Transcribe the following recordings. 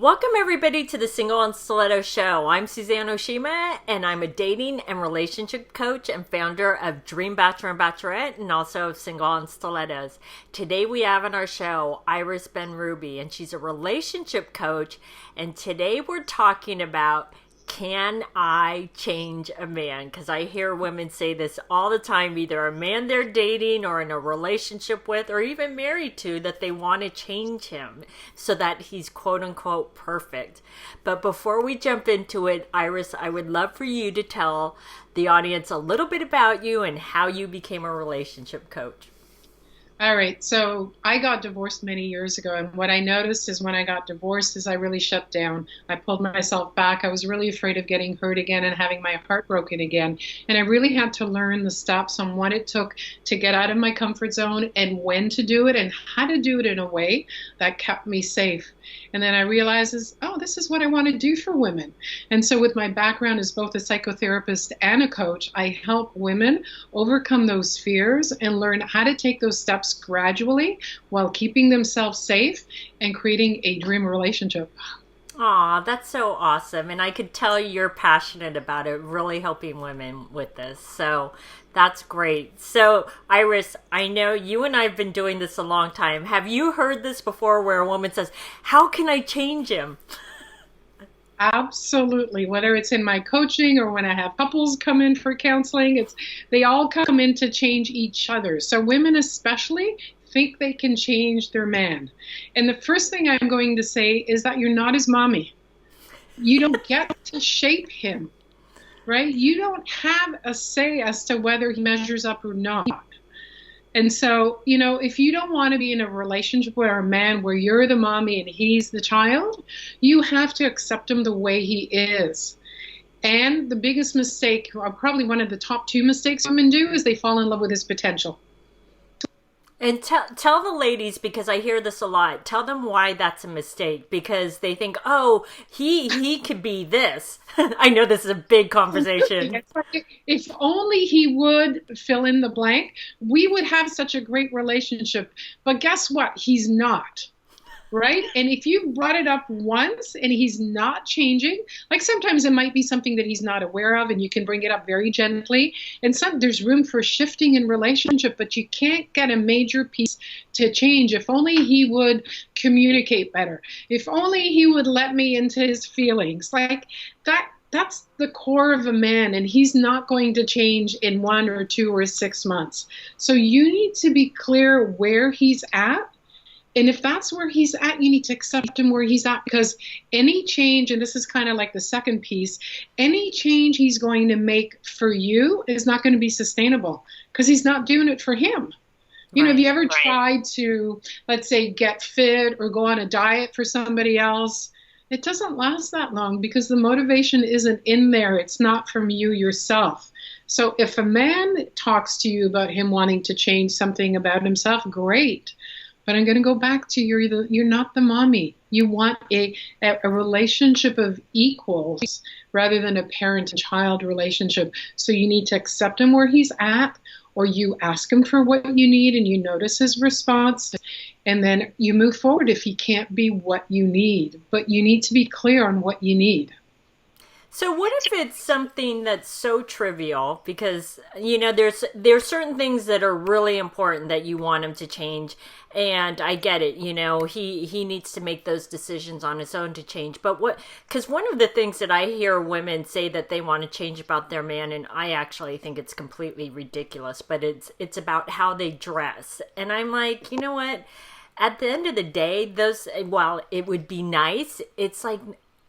Welcome everybody to the Single and Stiletto Show. I'm Suzanne Oshima, and I'm a dating and relationship coach and founder of Dream Bachelor and Bachelorette, and also of Single and Stilettos. Today we have on our show Iris Benrubi, and she's a relationship coach, and today we're talking about, can I change a man? Because I hear women say this all the time, either a man they're dating or in a relationship with or even married to, that they want to change him so that he's quote unquote perfect. But before we jump into it, Iris, I would love for you to tell the audience a little bit about you and how you became a relationship coach. All right. So I got divorced many years ago. And what I noticed is when I got divorced is I really shut down. I pulled myself back. I was really afraid of getting hurt again and having my heart broken again. And I really had to learn the steps on what it took to get out of my comfort zone and when to do it and how to do it in a way that kept me safe. And then I realized, this is what I want to do for women. And so with my background as both a psychotherapist and a coach, I help women overcome those fears and learn how to take those steps gradually while keeping themselves safe and creating a dream relationship. Aw, that's so awesome. And I could tell you're passionate about it, really helping women with this. So that's great. So, Iris, I know you and I have been doing this a long time. Have you heard this before where a woman says, how can I change him? Absolutely. Whether it's in my coaching or when I have couples come in for counseling, they all come in to change each other. So women especially think they can change their man. And the first thing I'm going to say is that you're not his mommy. You don't get to shape him, right? You don't have a say as to whether he measures up or not. And so, if you don't want to be in a relationship with a man where you're the mommy and he's the child, you have to accept him the way he is. And the biggest mistake, or probably one of the top two mistakes women do, is they fall in love with his potential. And tell the ladies, because I hear this a lot, tell them why that's a mistake, because they think, oh, he could be this. I know this is a big conversation. If only he would fill in the blank, we would have such a great relationship. But guess what? He's not. Right? And if you brought it up once and he's not changing, like sometimes it might be something that he's not aware of and you can bring it up very gently. And there's room for shifting in relationship, but you can't get a major piece to change. If only he would communicate better. If only he would let me into his feelings. Like that's the core of a man, and he's not going to change in 1 or 2 or 6 months. So you need to be clear where he's at. And if that's where he's at, you need to accept him where he's at, because any change, and this is kind of like the second piece, any change he's going to make for you is not going to be sustainable because he's not doing it for him. Have you ever tried to, let's say, get fit or go on a diet for somebody else? It doesn't last that long because the motivation isn't in there. It's not from you yourself. So if a man talks to you about him wanting to change something about himself, great. But I'm going to go back to you're not the mommy. You want a relationship of equals rather than a parent and child relationship. So you need to accept him where he's at, or you ask him for what you need and you notice his response, and then you move forward if he can't be what you need. But you need to be clear on what you need. So what if it's something that's so trivial because, there's certain things that are really important that you want him to change. And I get it, he needs to make those decisions on his own to change. But because one of the things that I hear women say that they want to change about their man, and I actually think it's completely ridiculous, but it's about how they dress. And I'm like, you know what? At the end of the day, while it would be nice, it's like,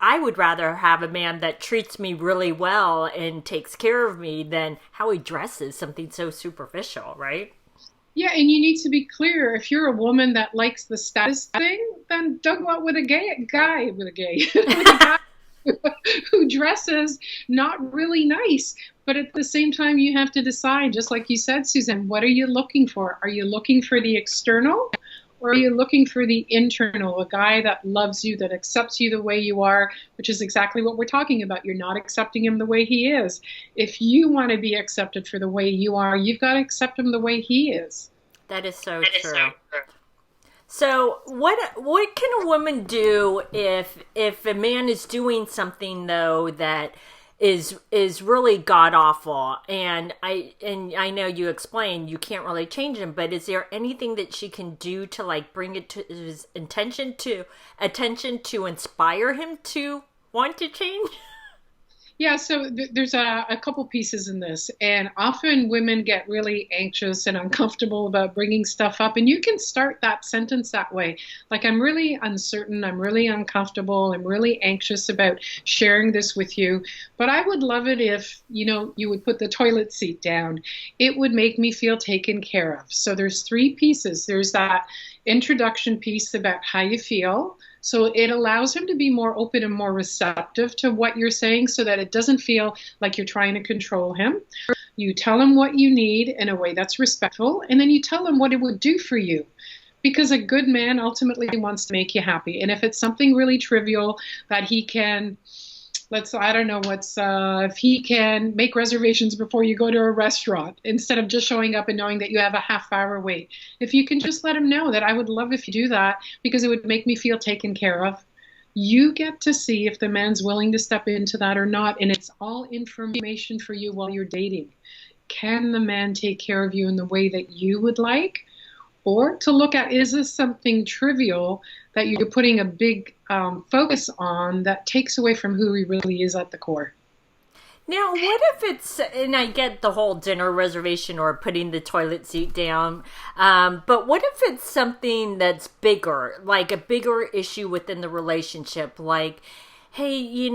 I would rather have a man that treats me really well and takes care of me than how he dresses, something so superficial, right? Yeah, and you need to be clear. If you're a woman that likes the status thing, then don't go out with a guy who dresses not really nice. But at the same time, you have to decide, just like you said, Suzanne, what are you looking for? Are you looking for the external? Or are you looking for the internal, a guy that loves you, that accepts you the way you are, which is exactly what we're talking about. You're not accepting him the way he is. If you want to be accepted for the way you are, you've got to accept him the way he is. That is so true. So what can a woman do if a man is doing something though that is really god awful, and I know you explained you can't really change him, but is there anything that she can do to like bring it to his attention to inspire him to want to change? Yeah, so there's a couple pieces in this, and often women get really anxious and uncomfortable about bringing stuff up, and you can start that sentence that way. Like, I'm really uncertain, I'm really uncomfortable, I'm really anxious about sharing this with you, but I would love it if, you would put the toilet seat down. It would make me feel taken care of. So there's three pieces. There's that introduction piece about how you feel. So it allows him to be more open and more receptive to what you're saying so that it doesn't feel like you're trying to control him. You tell him what you need in a way that's respectful, and then you tell him what it would do for you. Because a good man ultimately wants to make you happy. And if it's something really trivial that he can, if he can make reservations before you go to a restaurant instead of just showing up and knowing that you have a half-hour wait. If you can just let him know that I would love if you do that because it would make me feel taken care of. You get to see if the man's willing to step into that or not, and it's all information for you while you're dating. Can the man take care of you in the way that you would like? Or to look at, is this something trivial that you're putting a big focus on that takes away from who he really is at the core? Now, what if it's, and I get the whole dinner reservation or putting the toilet seat down, but what if it's something that's bigger, like a bigger issue within the relationship, like, hey,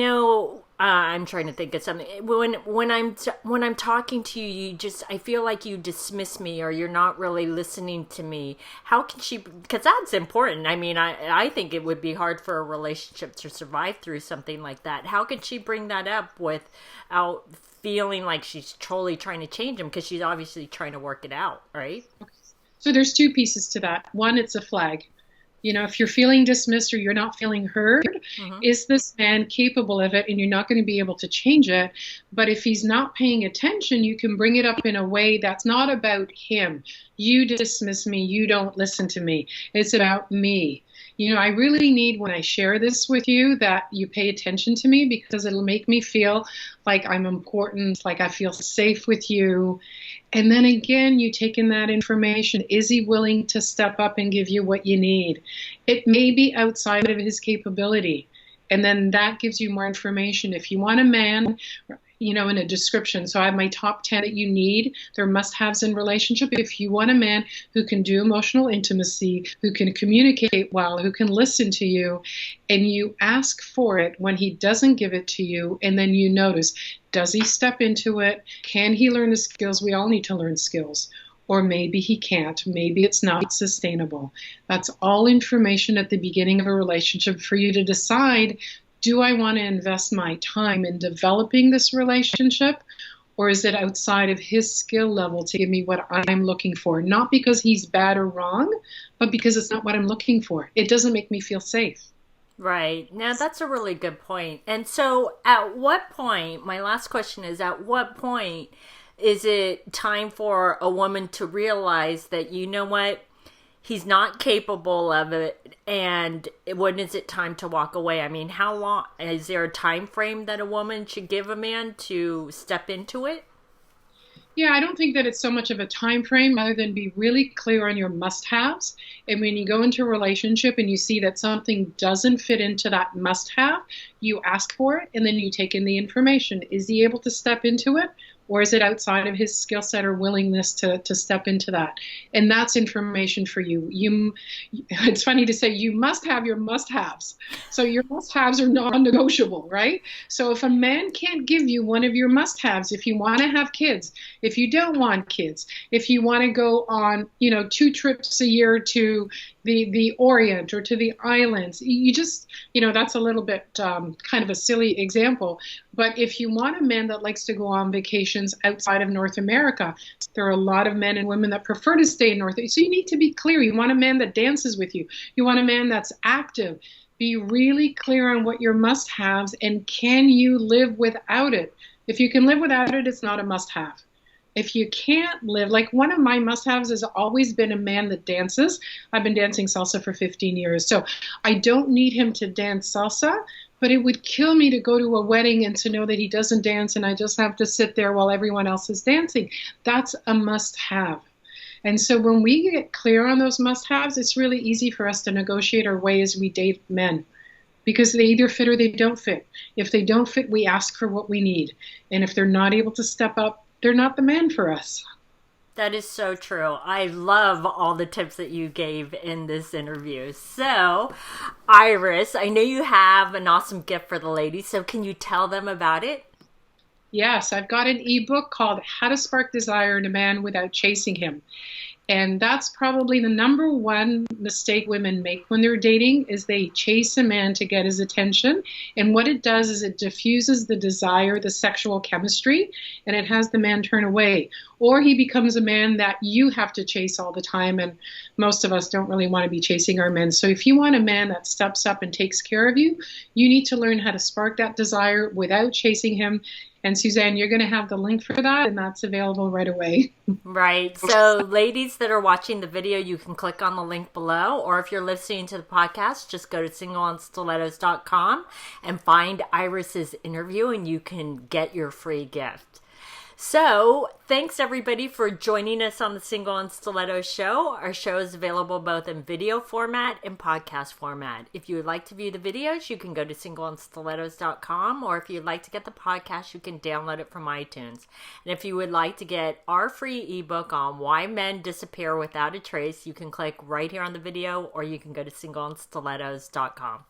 I'm trying to think of something. When I'm talking to you, I feel like you dismiss me or you're not really listening to me. How can she? Because that's important. I mean, I think it would be hard for a relationship to survive through something like that. How can she bring that up without feeling like she's totally trying to change him? Because she's obviously trying to work it out, right? So there's two pieces to that. One, it's a flag. If you're feeling dismissed or you're not feeling heard, is this man capable of it? And you're not going to be able to change it. But if he's not paying attention, you can bring it up in a way that's not about him. You dismiss me. You don't listen to me. It's about me. I really need, when I share this with you, that you pay attention to me because it'll make me feel like I'm important, like I feel safe with you. And then again, you take in that information. Is he willing to step up and give you what you need? It may be outside of his capability. And then that gives you more information. If you want a man, in a description, so I have my top 10 that you need. They're must-haves in relationship. If you want a man who can do emotional intimacy, who can communicate well, who can listen to you, and you ask for it when he doesn't give it to you, and then you notice, does he step into it? Can he learn the skills? We all need to learn skills. Or maybe he can't. Maybe it's not sustainable. That's all information at the beginning of a relationship for you to decide, do I want to invest my time in developing this relationship, or is it outside of his skill level to give me what I'm looking for? Not because he's bad or wrong, but because it's not what I'm looking for. It doesn't make me feel safe. Right. Now, that's a really good point. And so at what point, my last question is, at what point is it time for a woman to realize that, you know what, he's not capable of it, and when is it time to walk away? I mean, how long, is there a time frame that a woman should give a man to step into it? Yeah, I don't think that it's so much of a time frame other than be really clear on your must-haves. And when you go into a relationship and you see that something doesn't fit into that must-have, you ask for it and then you take in the information. Is he able to step into it? Or is it outside of his skill set or willingness to step into that? And that's information for you. It's funny to say you must have your must-haves. So your must-haves are non-negotiable, right? So if a man can't give you one of your must-haves, if you want to have kids, if you don't want kids, if you want to go on, 2 trips a year to the Orient or to the islands, you just, that's a little bit kind of a silly example. But if you want a man that likes to go on vacations outside of North America, there are a lot of men and women that prefer to stay in North America. So you need to be clear. You want a man that dances with you. You want a man that's active. Be really clear on what your must-haves and can you live without it. If you can live without it, it's not a must-have. if you can't live, like one of my must-haves has always been a man that dances. I've been dancing salsa for 15 years. So I don't need him to dance salsa, but it would kill me to go to a wedding and to know that he doesn't dance and I just have to sit there while everyone else is dancing. That's a must-have. And so when we get clear on those must-haves, it's really easy for us to negotiate our way as we date men, because they either fit or they don't fit. If they don't fit, we ask for what we need. And if they're not able to step up, they're not the man for us. That is so true. I love all the tips that you gave in this interview. So, Iris, I know you have an awesome gift for the ladies, so can you tell them about it? Yes, I've got an ebook called How to Spark Desire in a Man Without Chasing Him. And that's probably the number one mistake women make when they're dating, is they chase a man to get his attention. And what it does is it diffuses the desire, the sexual chemistry, and it has the man turn away. Or he becomes a man that you have to chase all the time. And most of us don't really want to be chasing our men. So if you want a man that steps up and takes care of you, you need to learn how to spark that desire without chasing him. And Suzanne, you're going to have the link for that, and that's available right away. Right. So ladies that are watching the video, you can click on the link below, or if you're listening to the podcast, just go to singleonstilettos.com and find Iris's interview and you can get your free gift. So, thanks everybody for joining us on the Single on Stilettos show. Our show is available both in video format and podcast format. If you would like to view the videos, you can go to singleonstilettos.com, or if you'd like to get the podcast, you can download it from iTunes. And if you would like to get our free ebook on why men disappear without a trace, you can click right here on the video, or you can go to singleonstilettos.com.